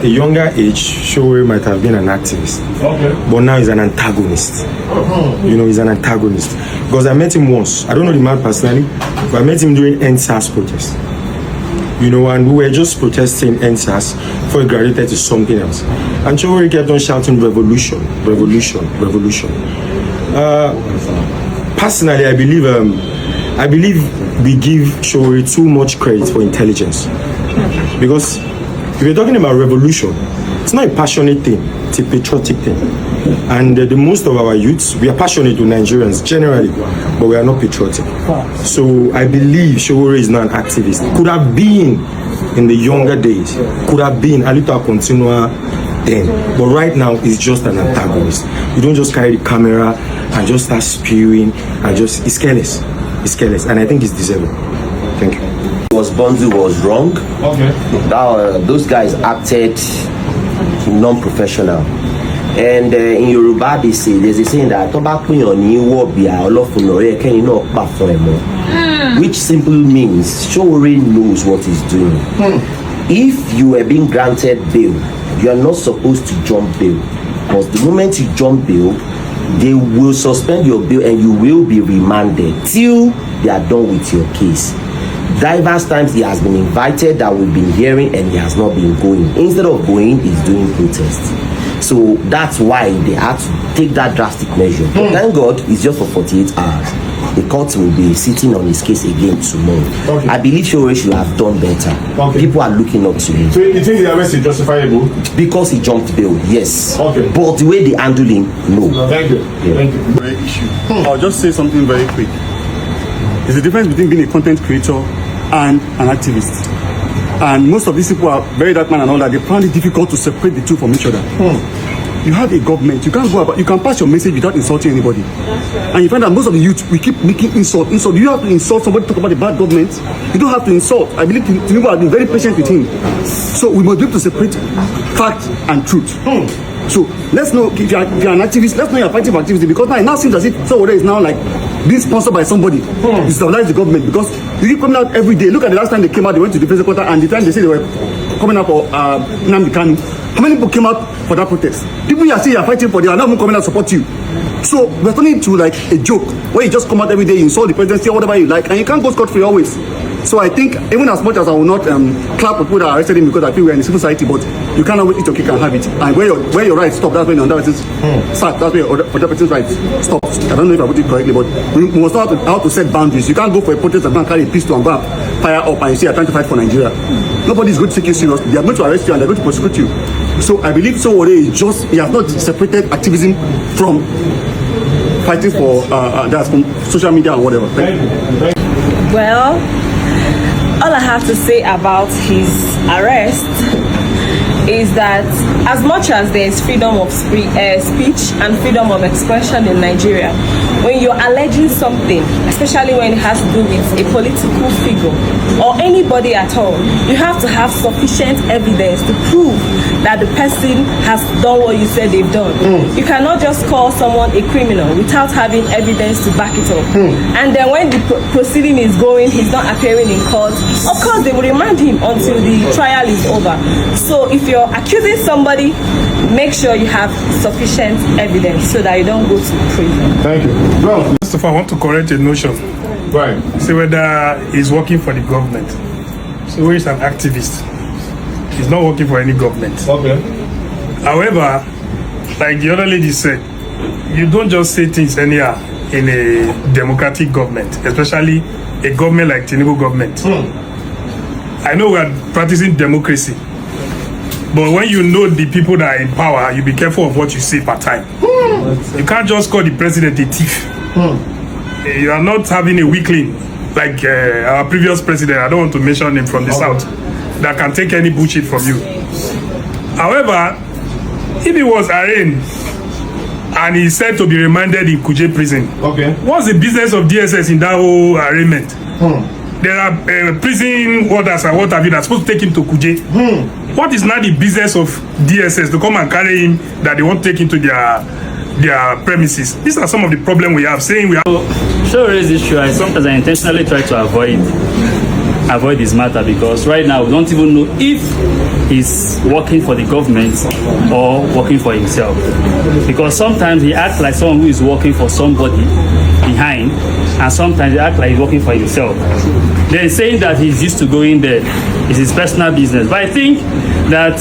a younger age, Sowore might have been an activist. Okay. But now he's an antagonist. You know, he's an antagonist. Because I met him once. I don't know the man personally, but I met him during NSAS protest. You know, and we were just protesting NSAS before it graduated to something else. And Sowore kept on shouting, revolution, revolution, revolution. Personally, I believe we give Sowore too much credit for intelligence. Because if you're talking about revolution, it's not a passionate thing, it's a patriotic thing. And the most of our youths, we are passionate to Nigerians generally, but we are not patriotic. So I believe Sowore is not an activist. Could have been in the younger days, could have been a little continua then. But right now, he's just an antagonist. You don't just carry the camera and just start spewing and just, it's careless. It's careless. And I think it's deserving. Thank you. Bondu was wrong. Okay. Those guys acted non-professional. And in Yoruba, they say, there's a saying that which simply means Sowore knows what he's doing. If you are being granted bail, you are not supposed to jump bail. Because the moment you jump bail, they will suspend your bail and you will be remanded till they are done with your case. Diverse times he has been invited that we've been hearing and he has not been going. Instead of going, he's doing protests. So that's why they had to take that drastic measure. But thank God it's just for 48 hours. The court will be sitting on his case again tomorrow. Okay. I believe Sowore should have done better. Okay. People are looking up to him. So you think the arrest is justifiable? Because he jumped bail, yes. Okay. But the way they handle him, no. Thank you. Yeah. Thank you. Very issue. I'll just say something very quick. There's a difference between being a content creator and an activist. And most of these people are very dark man and all that. They find it difficult to separate the two from each other. You have a government. You can't go about. You can pass your message without insulting anybody. Right. And you find that most of the youth, we keep making insult. You have to insult somebody to talk about the bad government. You don't have to insult. I believe people have been very patient with him. So we must be able to separate fact and truth. So let's know if you're an activist. Let's know you're fighting for activism, because now it now seems as if Sowore is now like being sponsored by somebody to stabilize the government, because you keep coming out every day. Look at the last time they came out, they went to the defense quarter, and the time they said they were coming out for Nnamdi Kanu. How many people came out for that protest? People you are saying you are fighting for, they are not even coming out to support you. So we're turning into like a joke where you just come out every day, you insult the presidency or whatever you like, and you can't go scot-free always. So I think, even as much as I will not clap with people that arrested him because I feel we're in a civil society, but you can't always eat your cake and have it. And where your rights stop, that's when another person's start. That's where other person's rights stop. I don't know if I put it correctly, but we must know how to set boundaries. You can't go for a protest and carry a pistol and go and fire up and you say you're trying to fight for Nigeria. Nobody's going to take you seriously. They are going to arrest you and they're going to prosecute you. So I believe Sowore is just, he has not separated activism from fighting for that's from social media and whatever. Well, all I have to say about his arrest is that as much as there is freedom of speech and freedom of expression in Nigeria, when you're alleging something, especially when it has to do with a political figure or anybody at all, you have to have sufficient evidence to prove that the person has done what you said they've done. You cannot just call someone a criminal without having evidence to back it up. And then when the proceeding is going, he's not appearing in court, of course they will remand him until the trial is over. So if you're accusing somebody, make sure you have sufficient evidence so that you don't go to prison. Thank you. Well, first of all, I want to correct a notion. Right. See whether he's working for the government. So he's an activist. He's not working for any government. Okay. However, like the other lady said, you don't just say things anyhow in a democratic government, especially a government like Tinubu government. I know we are practicing democracy, but when you know the people that are in power, you be careful of what you say per time. You can't just call the president a thief. You are not having a weakling like our previous president, I don't want to mention him, from the south, that can take any bullshit from you. However, if he was arraigned and he's said to be remanded in Kuje prison, what's the business of DSS in that whole arraignment? There are prison orders and what have you that's supposed to take him to Kuje. What is now the business of DSS to come and carry him that they want to take him to their premises? These are some of the problems we have. Saying we have. Sowore's issue, sometimes I intentionally try to avoid avoid this matter, because right now we don't even know if he's working for the government or working for himself. Because sometimes he acts like someone who is working for somebody behind, and sometimes he acts like he's working for himself. Then saying that he's used to going there is his personal business. But I think that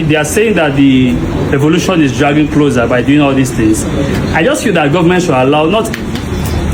they are saying that the revolution is dragging closer by doing all these things. I just feel that government should allow, not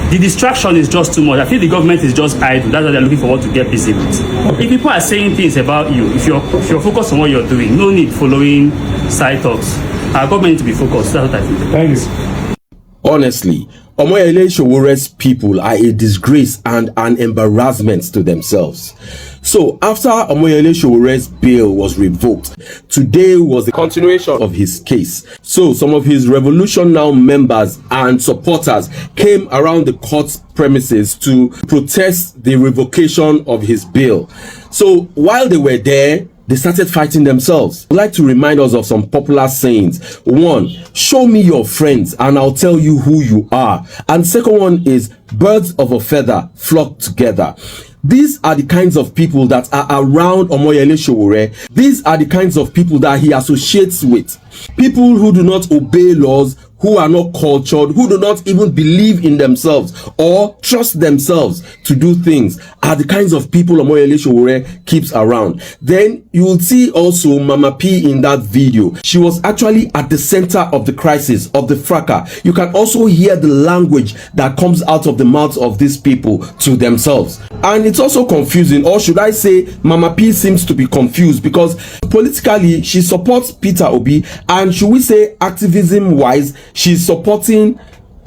the distraction is just too much. I feel the government is just idle. That's why they're looking for what to get busy with. If people are saying things about you, if you're focused on what you're doing, no need following side talks. Our government needs to be focused. That's what I think. Thank you. Honestly, Omoyele Sowore's people are a disgrace and an embarrassment to themselves. So, after Omoyele Sowore's bail was revoked, today was the continuation of his case. So, some of his Revolution Now members and supporters came around the court premises to protest the revocation of his bail. So, while they were there, they started fighting themselves. I'd like to remind us of some popular sayings. One, show me your friends and I'll tell you who you are. And second one is, birds of a feather flock together. These are the kinds of people that are around Omoyele Sowore. These are the kinds of people that he associates with. People who do not obey laws, who are not cultured, who do not even believe in themselves or trust themselves to do things, are the kinds of people Omoyele Sowore keeps around. Then you will see also Mama P in that video. She was actually at the center of the crisis, of the fracas. You can also hear the language that comes out of the mouths of these people to themselves. And it's also confusing, or should I say Mama P seems to be confused, because politically she supports Peter Obi, and should we say activism wise she's supporting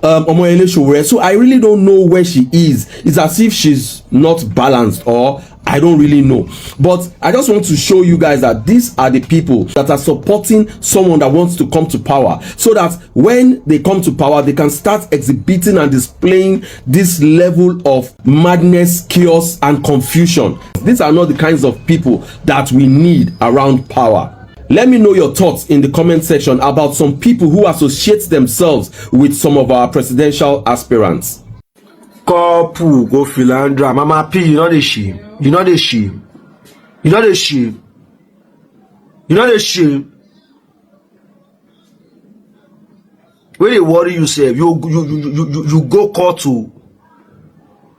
Omoyele Sowore. So I really don't know where she is. It's as if she's not balanced, or I don't really know. But I just want to show you guys that these are the people that are supporting someone that wants to come to power, so that when they come to power, they can start exhibiting and displaying this level of madness, chaos, and confusion. These are not the kinds of people that we need around power. Let me know your thoughts in the comment section about some people who associate themselves with some of our presidential aspirants. Couple go philandra. Mama P, you know the shame. You know the shame. You know the shame. You know the shame. When they worry yourself, you go court to.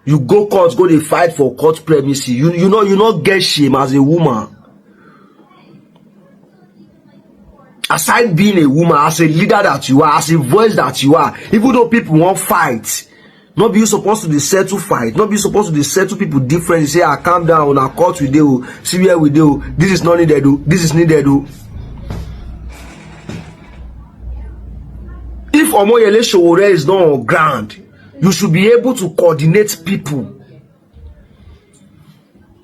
You go court, go they fight for court premises. You not get shame as a woman. Aside being a woman, as a leader that you are, as a voice that you are, even though people won't fight, not be you supposed to settle fight, not be supposed to settle people different. You say, I calm down, on our court we do, see where we do, this is not needed, this is needed. If Omoyele Sowore is not on ground, you should be able to coordinate people.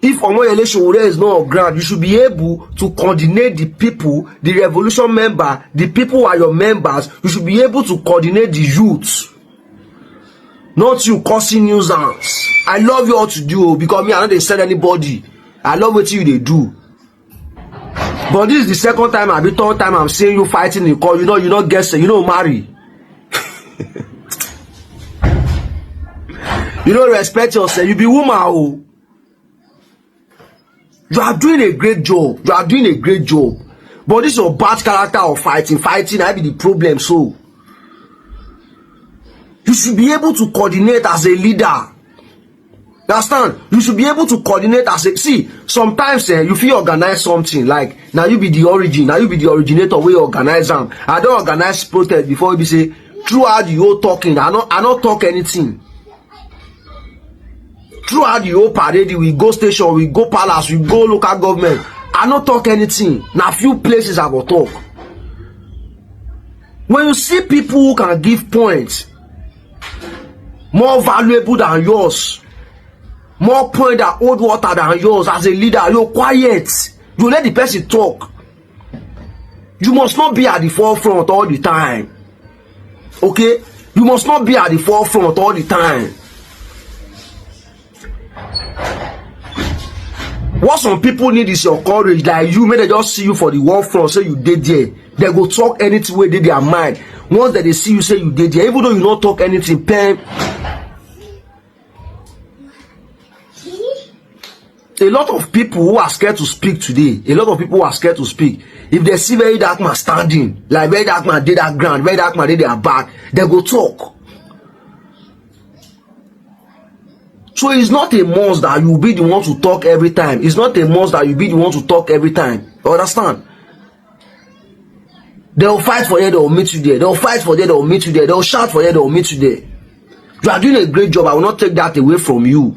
If Omoyele Sowore is not on ground, you should be able to coordinate the people, the revolution member, the people who are your members. You should be able to coordinate the youth. Not you causing nuisance. I love you all to do, because me, I don't dey send anybody. I love what you they do. But this is the second time, the third time I'm seeing you fighting in court. You not get, you don't marry. You don't respect yourself. You be woman, oh. You are doing a great job. You are doing a great job. But this is your bad character of fighting. Fighting, I be the problem. So you should be able to coordinate as a leader. You understand? You should be able to coordinate as a, see, sometimes you feel organize something, like now you be the origin, now you be the originator where you organize them. I don't organize protest before we say throughout the whole talking. I not talk anything. Throughout the whole parade, we go station, we go palace, we go local government. I not talk anything. Now few places I go talk. When you see people who can give points more valuable than yours, more point that hold water than yours, as a leader, you're quiet. You let the person talk. You must not be at the forefront all the time. Okay? You must not be at the forefront all the time. What some people need is your courage. Like you, may they just see you for the war front, say you did there. They go talk anything where they their mind. Once that they see you say you did there, even though you not talk anything, pen. a lot of people who are scared to speak today, a lot of people who are scared to speak, if they see very dark man standing, like very dark man did that ground, very dark man did their back, they go talk. So it's not a must that you be the one to talk every time. It's not a must that you be the one to talk every time. You understand? They'll fight for you, they'll meet you there. They'll fight for you, they'll meet you there. They'll shout for you, they'll meet you there. You are doing a great job. I will not take that away from you.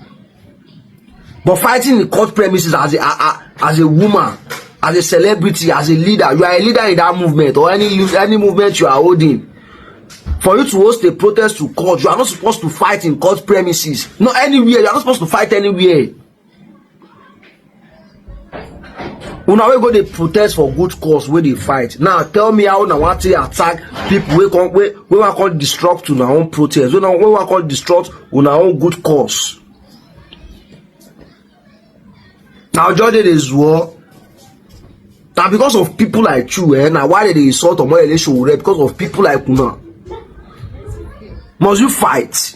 But fighting in court premises as a woman, as a celebrity, as a leader, you are a leader in that movement or any movement you are holding. For you to host a protest to court, you are not supposed to fight in court premises. Not anywhere. You are not supposed to fight anywhere. Una we go dey protest for good cause where they fight. Now tell me how una want to attack people we want to disrupt una own protest. We want to disrupt una own good cause. Now just this war. Now because of people like you, now why they insult Omoyele Sowore? Because of people like una. Must you fight?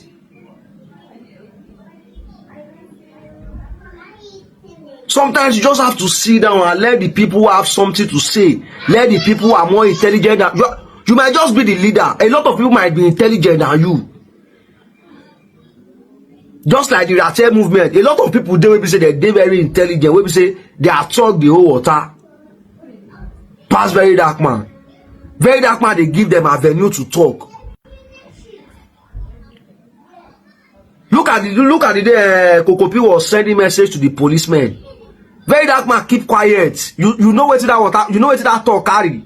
Sometimes you just have to sit down and let the people who have something to say. Let the people who are more intelligent than you. You might just be the leader. A lot of people might be intelligent than you. Just like the Rate movement, a lot of people they will say that they're very intelligent. We say they are talk the whole water. Pass very dark man. Very dark man, they give them avenue to talk. Look at the day Kokopi was sending message to the policemen. Very dark man, keep quiet. You know what that water, you know what that talk carry.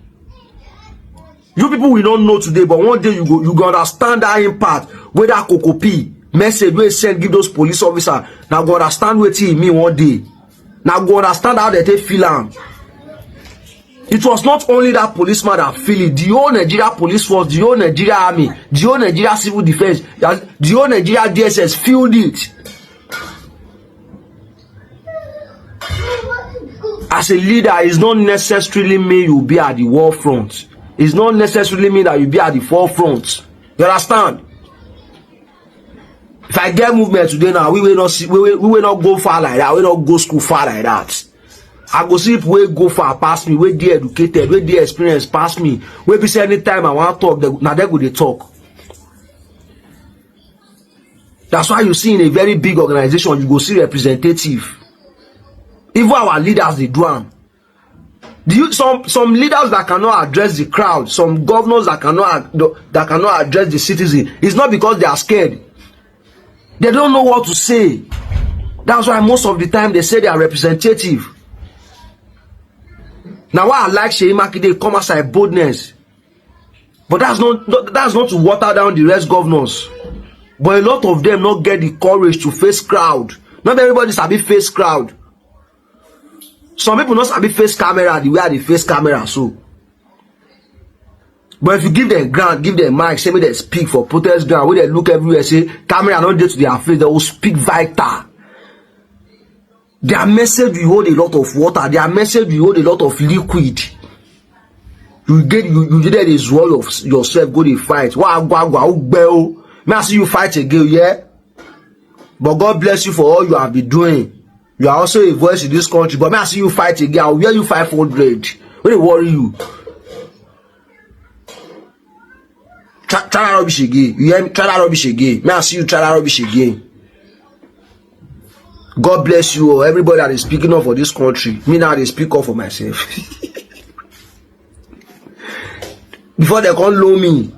You people will not know today, but one day you go understand that impact where that Kokopi message we send give those police officers. Now go understand what he mean one day. Now go understand how they take feel am. It was not only that policeman that feel it. The whole Nigeria police force, the whole Nigeria army, the whole Nigeria civil defense, the whole Nigeria DSS feel it. As a leader, it's not necessarily mean you be at the war front. It's not necessarily mean that you be at the forefront. You understand? If I get movement today now, we will not go far like that. We will not go school far like that. I go see people wey go far past me, wey dey educated, wey dey experienced past me, wey be say anytime I want to talk, now they go dey talk. That's why you see in a very big organization, you go see representative. Even our leaders, they do am. Some leaders that cannot address the crowd, some governors that cannot address the citizen, it's not because they are scared. They don't know what to say. That's why most of the time they say they are representative. Now why I like Seyi Makinde come outside boldness, but that's not to water down the rest governors. But a lot of them not get the courage to face crowd. Not everybody sabi face crowd. Some people not sabi face camera the way they face camera so. But if you give them ground, give them mic, say me they speak for protest ground, where they look everywhere, say camera not there to their face, they will speak vital. Their message will hold a lot of water. Their message will hold a lot of liquid. You did this role of yourself, go to fight. May I see you fight again, yeah? But God bless you for all you have been doing. You are also a voice in this country. But may I see you fight again? I'll wear you 500. What do worry you? Try that rubbish again. You hear me? Try that rubbish again. May I see you try that rubbish again? God bless you all. Everybody that is speaking up for this country. Me now they speak up for myself. Before they can't low me.